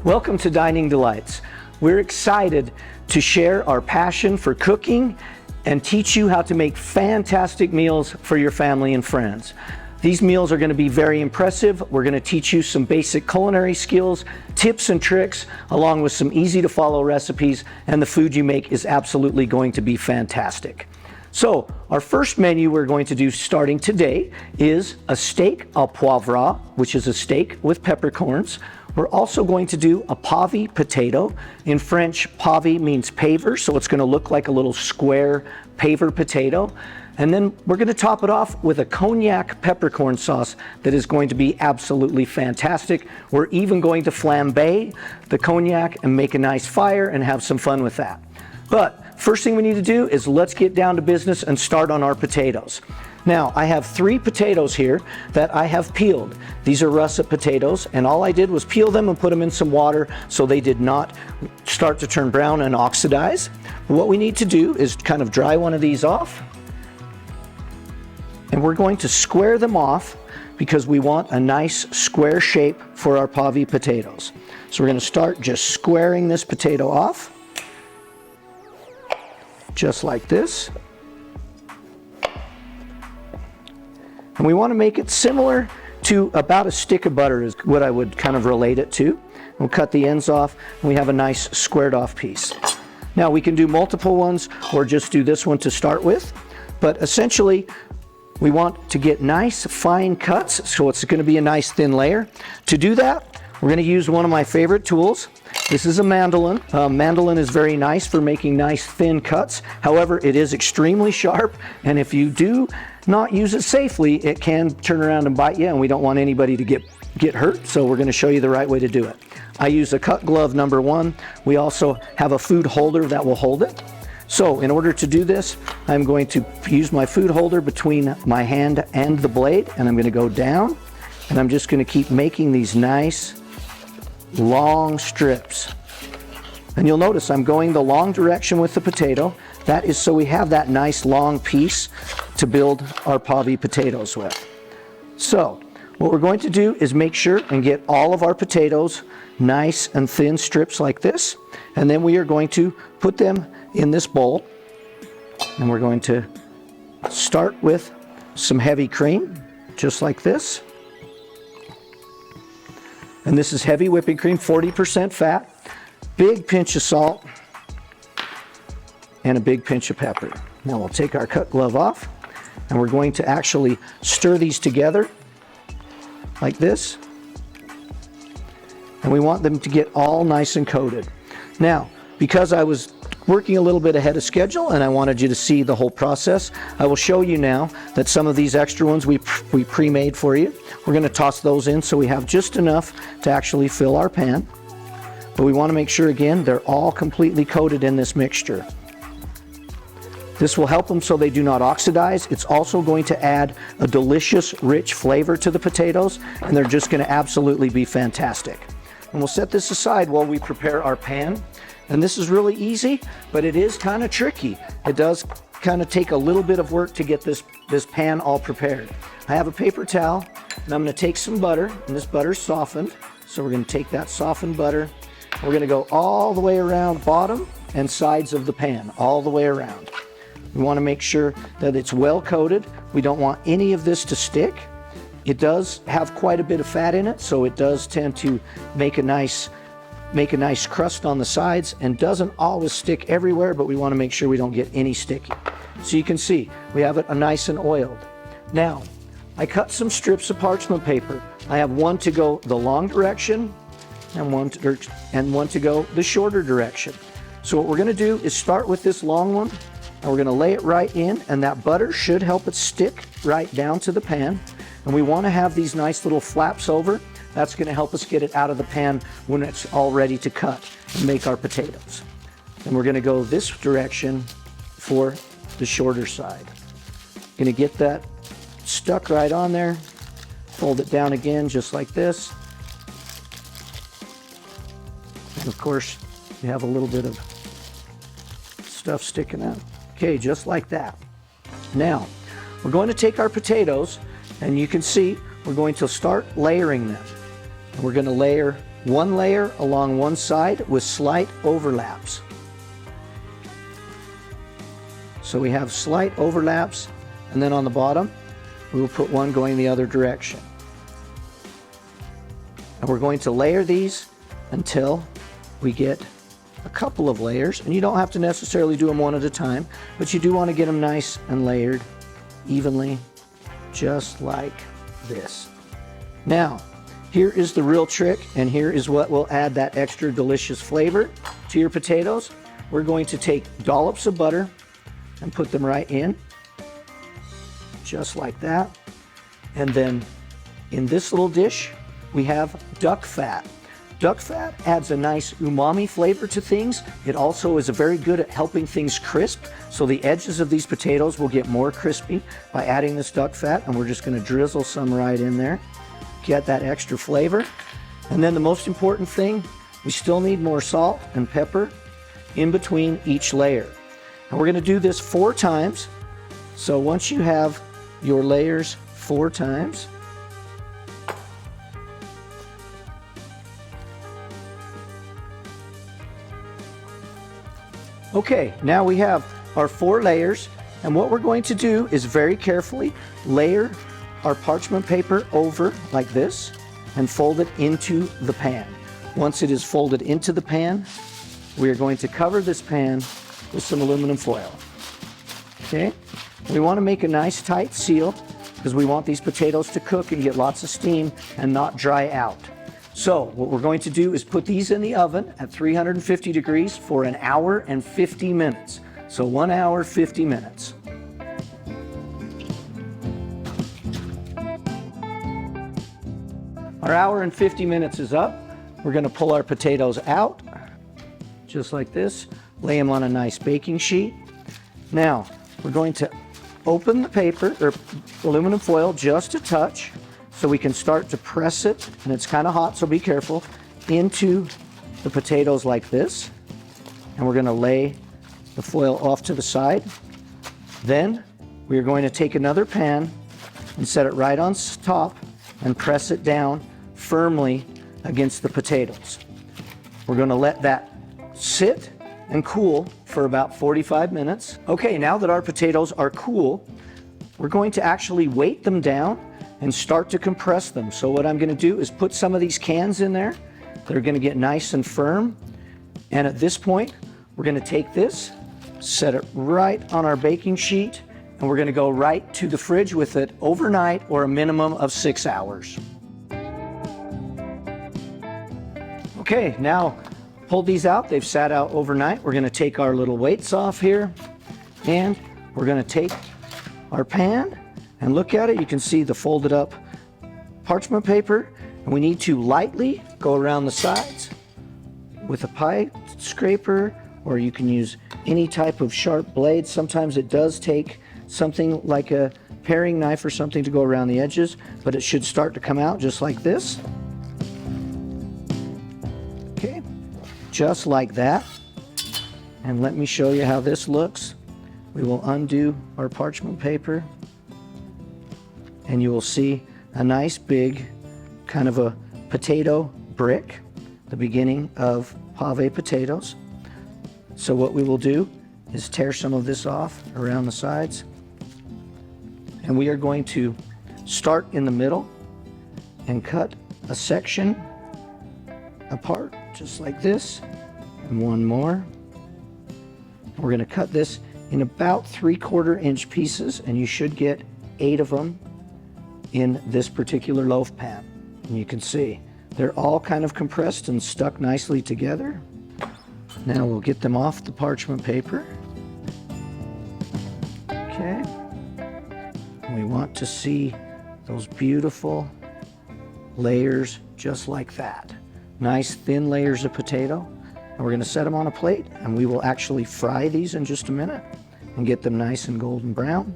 Welcome to Dining Delights. We're excited to share our passion for cooking and teach you how to make fantastic meals for your family and friends. These meals are going to be very impressive. We're going to teach you some basic culinary skills, tips and tricks, along with some easy to follow recipes, and the food you make is absolutely going to be fantastic. So our first menu we're going to do starting today is a steak au poivre, which is a steak with peppercorns. We're also going to do a pave potato. In French, pave means paver, so it's going to look like a little square paver potato. And then we're going to top it off with a cognac peppercorn sauce that is going to be absolutely fantastic. We're even going to flambe the cognac and make a nice fire and have some fun with that. But first thing we need to do is let's get down to business and start on our potatoes. Now, I have 3 potatoes here that I have peeled. These are russet potatoes, and all I did was peel them and put them in some water so they did not start to turn brown and oxidize. What we need to do is kind of dry one of these off, and we're going to square them off because we want a nice square shape for our pave potatoes. So we're going to start just squaring this potato off, just like this. And we want to make it similar to about a stick of butter is what I would kind of relate it to. We'll cut the ends off and we have a nice squared off piece. Now we can do multiple ones or just do this one to start with, but essentially we want to get nice fine cuts, so it's going to be a nice thin layer. To do that, we're going to use one of my favorite tools. This is a mandolin. Mandolin is very nice for making nice thin cuts. However, it is extremely sharp, and if you do not use it safely, it can turn around and bite you, and we don't want anybody to get hurt, so we're going to show you the right way to do it. I use a cut glove number 1. We also have a food holder that will hold it. So in order to do this, I'm going to use my food holder between my hand and the blade, and I'm going to go down, and I'm just going to keep making these nice long strips. And you'll notice I'm going the long direction with the potato. That is so we have that nice long piece to build our pave potatoes with. So what we're going to do is make sure and get all of our potatoes nice and thin strips like this, and then we are going to put them in this bowl, and we're going to start with some heavy cream, just like this. And this is heavy whipping cream, 40% fat, big pinch of salt, and a big pinch of pepper. Now we'll take our cut glove off, and we're going to actually stir these together like this. And we want them to get all nice and coated. Now, because I was working a little bit ahead of schedule and I wanted you to see the whole process, I will show you now that some of these extra ones we pre-made for you. We're going to toss those in so we have just enough to actually fill our pan. But we want to make sure, again, they're all completely coated in this mixture. This will help them so they do not oxidize. It's also going to add a delicious, rich flavor to the potatoes, and they're just going to absolutely be fantastic. And we'll set this aside while we prepare our pan. And this is really easy, but it is kind of tricky. It does kind of take a little bit of work to get this pan all prepared. I have a paper towel, and I'm going to take some butter, and this butter's softened. So we're going to take that softened butter, and we're going to go all the way around bottom and sides of the pan, all the way around. We want to make sure that it's well coated. We don't want any of this to stick. It does have quite a bit of fat in it, so it does tend to make a nice crust on the sides and doesn't always stick everywhere, but we want to make sure we don't get any sticky. So you can see we have it nice and oiled. Now, I cut some strips of parchment paper. I have one to go the long direction and one to go the shorter direction. So what we're going to do is start with this long one, and we're going to lay it right in, and that butter should help it stick right down to the pan. And we want to have these nice little flaps over. That's going to help us get it out of the pan when it's all ready to cut and make our potatoes. And we're going to go this direction for the shorter side. Going to get that stuck right on there. Fold it down again just like this. And of course, you have a little bit of stuff sticking out. Okay, just like that. Now, we're going to take our potatoes, and you can see we're going to start layering them. And we're going to layer one layer along one side with slight overlaps. So we have slight overlaps, and then on the bottom, we will put one going the other direction. And we're going to layer these until we get a couple of layers, and you don't have to necessarily do them one at a time, but you do want to get them nice and layered evenly, just like this. Now, here is the real trick, and here is what will add that extra delicious flavor to your potatoes. We're going to take dollops of butter and put them right in, just like that. And then in this little dish, we have duck fat. Duck fat adds a nice umami flavor to things. It also is very good at helping things crisp, so the edges of these potatoes will get more crispy by adding this duck fat, and we're just gonna drizzle some right in there, get that extra flavor. And then the most important thing, we still need more salt and pepper in between each layer. And we're gonna do this 4 times. So once you have your layers 4 times, okay, now we have our 4 layers, and what we're going to do is very carefully layer our parchment paper over like this and fold it into the pan. Once it is folded into the pan, we are going to cover this pan with some aluminum foil. Okay, we want to make a nice tight seal because we want these potatoes to cook and get lots of steam and not dry out. So what we're going to do is put these in the oven at 350 degrees for 1 hour and 50 minutes. So 1 hour, 50 minutes. Our hour and 50 minutes is up. We're going to pull our potatoes out, just like this, lay them on a nice baking sheet. Now, we're going to open the paper, or aluminum foil, just a touch, so we can start to press it, and it's kind of hot, so be careful, into the potatoes like this. And we're going to lay the foil off to the side. Then we are going to take another pan and set it right on top and press it down firmly against the potatoes. We're going to let that sit and cool for about 45 minutes. Okay, now that our potatoes are cool, we're going to actually weight them down and start to compress them. So what I'm going to do is put some of these cans in there. They're going to get nice and firm. And at this point, we're going to take this, set it right on our baking sheet, and we're going to go right to the fridge with it overnight or a minimum of 6 hours. Okay, now pull these out. They've sat out overnight. We're going to take our little weights off here, and we're going to take our pan and look at it. You can see the folded up parchment paper, and we need to lightly go around the sides with a pie scraper, or you can use any type of sharp blade. Sometimes it does take something like a paring knife or something to go around the edges, but it should start to come out just like this. Okay, just like that. And let me show you how this looks. We will undo our parchment paper, and you will see a nice big kind of a potato brick, the beginning of pave potatoes. So what we will do is tear some of this off around the sides, and we are going to start in the middle and cut a section apart just like this, and one more. We're going to cut this in about 3/4 inch pieces, and you should get 8 of them in this particular loaf pan. And you can see they're all kind of compressed and stuck nicely together. Now we'll get them off the parchment paper. Okay. And we want to see those beautiful layers just like that. Nice thin layers of potato. And we're going to set them on a plate, and we will actually fry these in just a minute and get them nice and golden brown.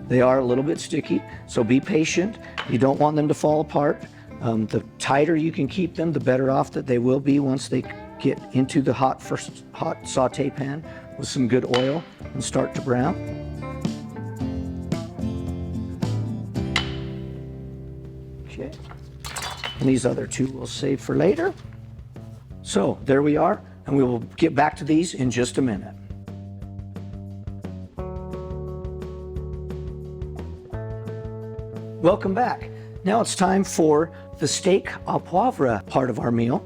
They are a little bit sticky, so be patient. You don't want them to fall apart. The tighter you can keep them, the better off that they will be once they get into the hot saute pan with some good oil and start to brown. Okay. And these other two we'll save for later. So there we are, and we will get back to these in just a minute. Welcome back. Now it's time for the steak au poivre part of our meal.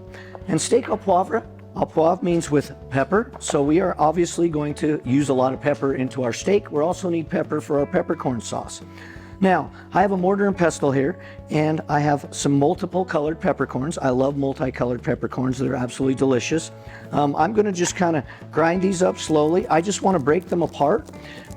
And steak au poivre means with pepper, so we are obviously going to use a lot of pepper into our steak. We also need pepper for our peppercorn sauce. Now, I have a mortar and pestle here, and I have some multiple colored peppercorns. I love multicolored peppercorns. They're absolutely delicious. I'm going to just kind of grind these up slowly. I just want to break them apart.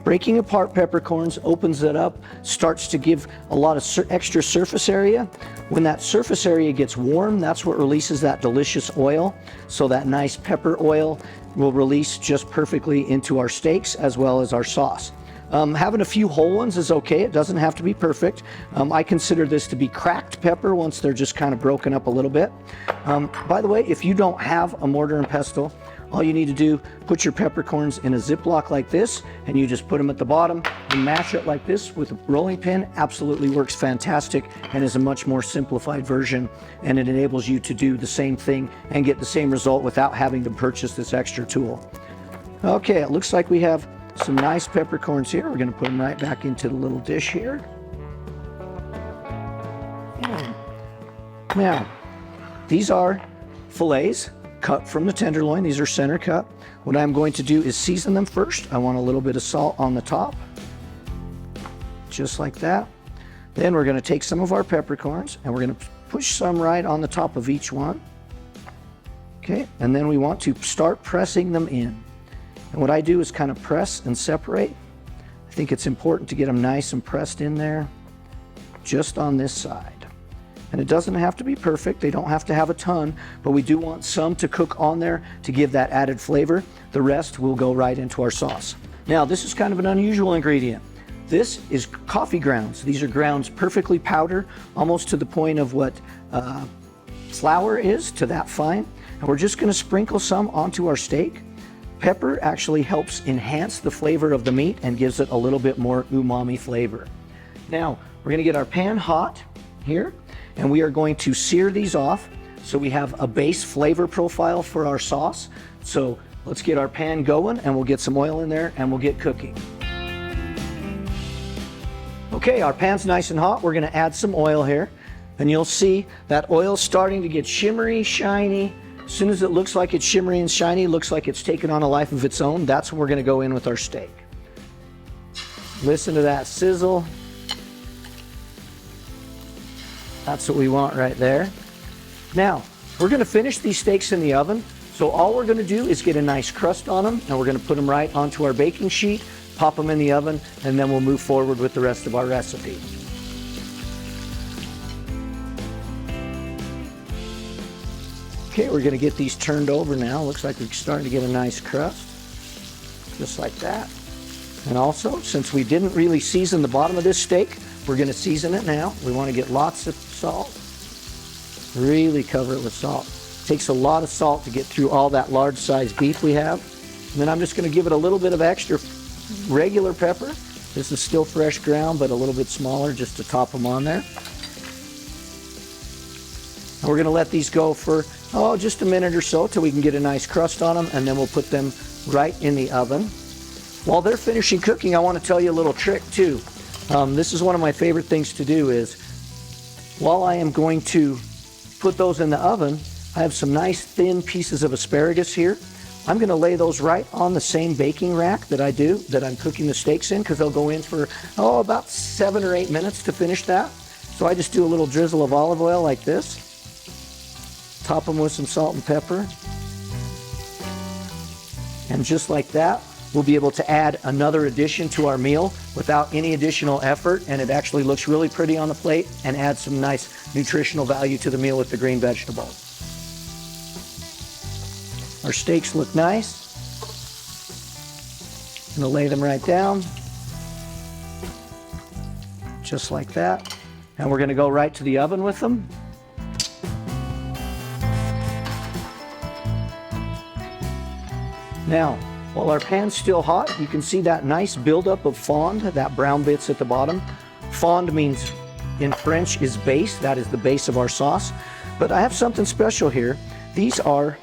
Breaking apart peppercorns opens it up, starts to give a lot of extra surface area. When that surface area gets warm, that's what releases that delicious oil. So that nice pepper oil will release just perfectly into our steaks as well as our sauce. Having a few whole ones is okay. It doesn't have to be perfect. I consider this to be cracked pepper once they're just kind of broken up a little bit. By the way, if you don't have a mortar and pestle, all you need to do, put your peppercorns in a Ziploc like this, and you just put them at the bottom and mash it like this with a rolling pin. Absolutely works fantastic and is a much more simplified version, and it enables you to do the same thing and get the same result without having to purchase this extra tool. Okay, it looks like we have some nice peppercorns here. We're going to put them right back into the little dish here. Now, these are fillets cut from the tenderloin. These are center cut. What I'm going to do is season them first. I want a little bit of salt on the top, just like that. Then we're going to take some of our peppercorns and we're going to push some right on the top of each one. Okay, and then we want to start pressing them in. And what I do is kind of press and separate. I think it's important to get them nice and pressed in there, just on this side. And it doesn't have to be perfect. They don't have to have a ton, but we do want some to cook on there to give that added flavor. The rest will go right into our sauce. Now, this is kind of an unusual ingredient. This is coffee grounds. These are grounds perfectly powdered, almost to the point of what flour is, to that fine. And we're just gonna sprinkle some onto our steak. Pepper actually helps enhance the flavor of the meat and gives it a little bit more umami flavor. Now, we're gonna get our pan hot here, and we are going to sear these off so we have a base flavor profile for our sauce. So let's get our pan going, and we'll get some oil in there and we'll get cooking. Okay, our pan's nice and hot. We're gonna add some oil here, and you'll see that oil starting to get shimmery, shiny. As soon as it looks like it's shimmery and shiny, looks like it's taken on a life of its own, that's when we're gonna go in with our steak. Listen to that sizzle. That's what we want right there. Now, we're gonna finish these steaks in the oven, so all we're gonna do is get a nice crust on them, and we're gonna put them right onto our baking sheet, pop them in the oven, and then we'll move forward with the rest of our recipe. Okay, we're gonna get these turned over now. Looks like we're starting to get a nice crust, just like that. And also, since we didn't really season the bottom of this steak, we're gonna season it now. We wanna get lots of salt. Really cover it with salt. It takes a lot of salt to get through all that large sized beef we have. And then I'm just gonna give it a little bit of extra regular pepper. This is still fresh ground, but a little bit smaller just to top them on there. And we're gonna let these go for, just a minute or so till we can get a nice crust on them, and then we'll put them right in the oven. While they're finishing cooking, I wanna tell you a little trick too. This is one of my favorite things to do is, while I am going to put those in the oven, I have some nice thin pieces of asparagus here. I'm gonna lay those right on the same baking rack that I'm cooking the steaks in, because they'll go in for, about 7 or 8 minutes to finish that. So I just do a little drizzle of olive oil like this, top them with some salt and pepper, and just like that, we'll be able to add another addition to our meal without any additional effort, and it actually looks really pretty on the plate and adds some nice nutritional value to the meal with the green vegetables. Our steaks look nice. I'm gonna lay them right down, just like that. And we're gonna go right to the oven with them. Now, while our pan's still hot, you can see that nice buildup of fond, that brown bits at the bottom. Fond means in French is base. That is the base of our sauce. But I have something special here. These are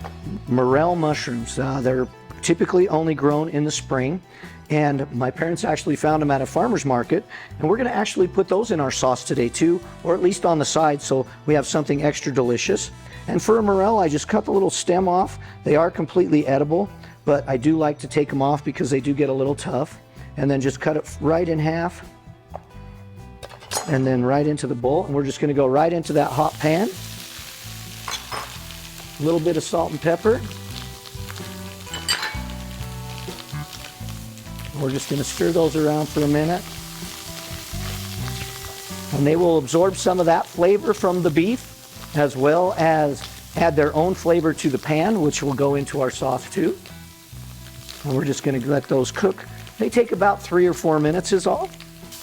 morel mushrooms. They're typically only grown in the spring. And my parents actually found them at a farmer's market. And we're gonna actually put those in our sauce today too, or at least on the side so we have something extra delicious. And for a morel, I just cut the little stem off. They are completely edible, but I do like to take them off because they do get a little tough. And then just cut it right in half and then right into the bowl. And we're just gonna go right into that hot pan. A little bit of salt and pepper. We're just going to stir those around for a minute. And they will absorb some of that flavor from the beef, as well as add their own flavor to the pan, which will go into our sauce too. And we're just going to let those cook. They take about 3 or 4 minutes is all.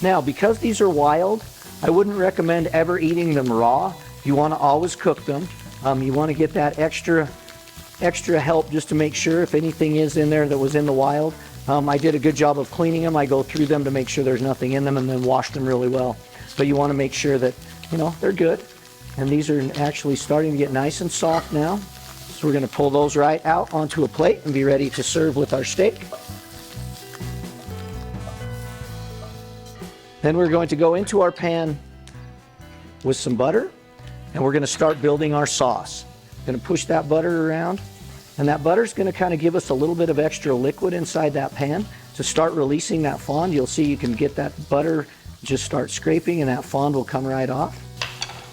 Now, because these are wild, I wouldn't recommend ever eating them raw. You want to always cook them. You want to get that extra help just to make sure if anything is in there that was in the wild. I did a good job of cleaning them. I go through them to make sure there's nothing in them and then wash them really well. But you want to make sure that, they're good. And these are actually starting to get nice and soft now. So we're going to pull those right out onto a plate and be ready to serve with our steak. Then we're going to go into our pan with some butter and we're going to start building our sauce. Going to push that butter around. And that butter is going to kind of give us a little bit of extra liquid inside that pan to start releasing that fond. You'll see you can get that butter, just start scraping and that fond will come right off.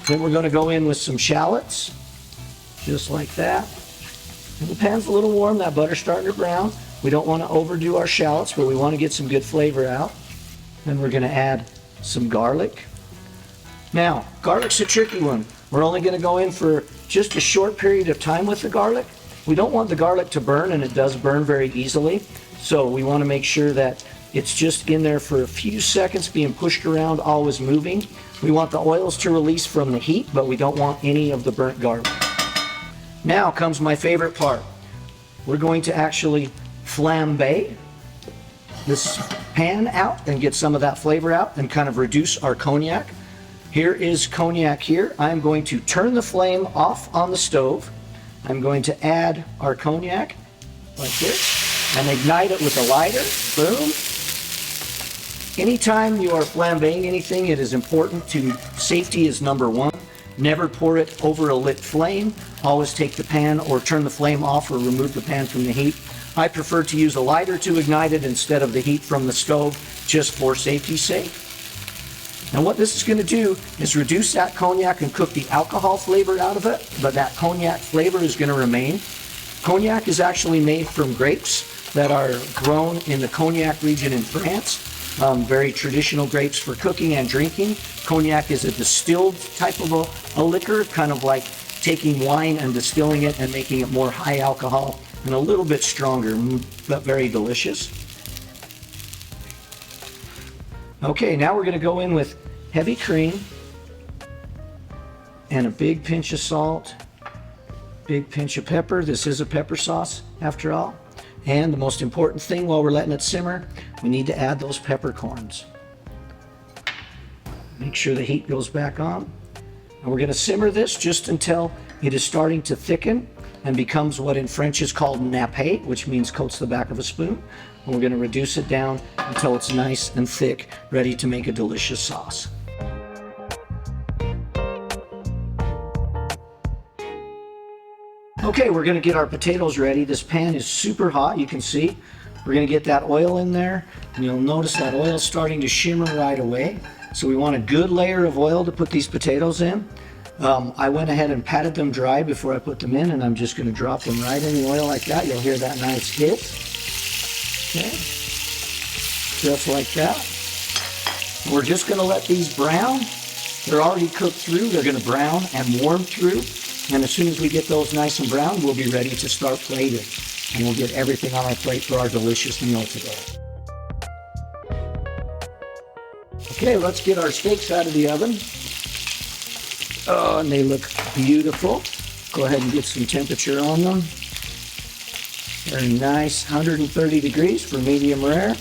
Then we're going to go in with some shallots, just like that. And the pan's a little warm, that butter's starting to brown. We don't want to overdo our shallots, but we want to get some good flavor out. Then we're going to add some garlic. Now, garlic's a tricky one. We're only going to go in for just a short period of time with the garlic. We don't want the garlic to burn, and it does burn very easily. So we want to make sure that it's just in there for a few seconds, being pushed around, always moving. We want the oils to release from the heat, but we don't want any of the burnt garlic. Now comes my favorite part. We're going to actually flambe this pan out and get some of that flavor out and kind of reduce our cognac. Here is cognac here. I'm going to turn the flame off on the stove. I'm going to add our cognac like this and ignite it with a lighter. Boom. Anytime you are flambeing anything, it is important to, safety is number one. Never pour it over a lit flame. Always take the pan or turn the flame off or remove the pan from the heat. I prefer to use a lighter to ignite it instead of the heat from the stove, just for safety's sake. And what this is going to do is reduce that cognac and cook the alcohol flavor out of it, but that cognac flavor is going to remain. Cognac is actually made from grapes that are grown in the Cognac region in France. Very traditional grapes for cooking and drinking. Cognac is a distilled type of a liquor, kind of like taking wine and distilling it and making it more high alcohol and a little bit stronger, but very delicious. Okay, now we're going to go in with heavy cream and a big pinch of salt, big pinch of pepper. This is a pepper sauce after all. And the most important thing while we're letting it simmer, we need to add those peppercorns. Make sure the heat goes back on. And we're going to simmer this just until it is starting to thicken and becomes what in French is called nappe, which means coats the back of a spoon. And we're going to reduce it down until it's nice and thick, ready to make a delicious sauce. Okay, we're going to get our potatoes ready. This pan is super hot, you can see. We're going to get that oil in there, and you'll notice that oil is starting to shimmer right away. So we want a good layer of oil to put these potatoes in. I went ahead and patted them dry before I put them in, and I'm just going to drop them right in the oil like that. You'll hear that nice hit. Okay, just like that. We're just going to let these brown. They're already cooked through. They're going to brown and warm through. And as soon as we get those nice and brown, we'll be ready to start plating. And we'll get everything on our plate for our delicious meal today. Okay, let's get our steaks out of the oven. Oh, and they look beautiful. Go ahead and get some temperature on them. Very nice, 130 degrees for medium rare.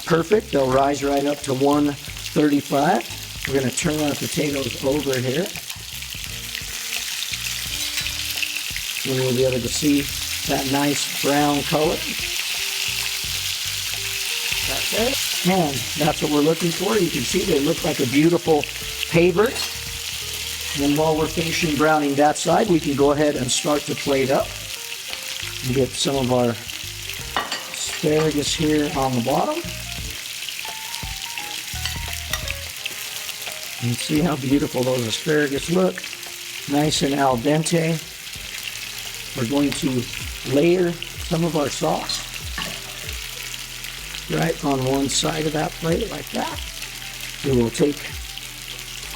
Perfect, they'll rise right up to 135. We're going to turn our potatoes over here. And you'll be able to see that nice brown color. That's it. And that's what we're looking for. You can see they look like a beautiful paver. And while we're finishing browning that side, we can go ahead and start to plate up. And get some of our asparagus here on the bottom. And see how beautiful those asparagus look. Nice and al dente. We're going to layer some of our sauce right on one side of that plate like that. We will take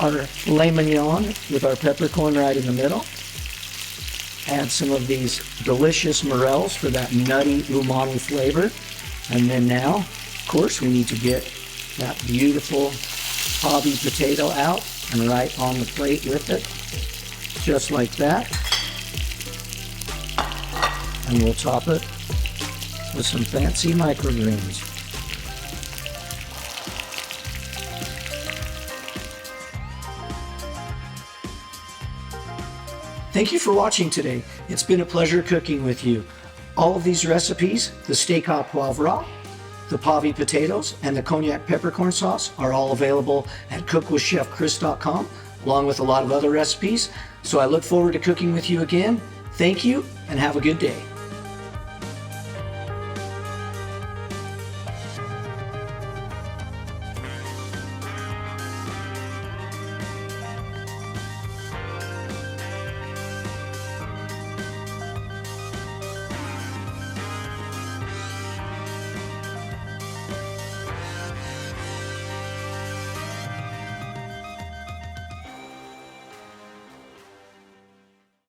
our filet mignon with our peppercorn right in the middle. Add some of these delicious morels for that nutty umami flavor. And then now, of course, we need to get that beautiful pave potato out and right on the plate with it. Just like that. And we'll top it with some fancy microgreens. Thank you for watching today. It's been a pleasure cooking with you. All of these recipes, the steak au poivre, the pave potatoes, and the cognac peppercorn sauce are all available at cookwithchefchris.com, along with a lot of other recipes. So I look forward to cooking with you again. Thank you, and have a good day.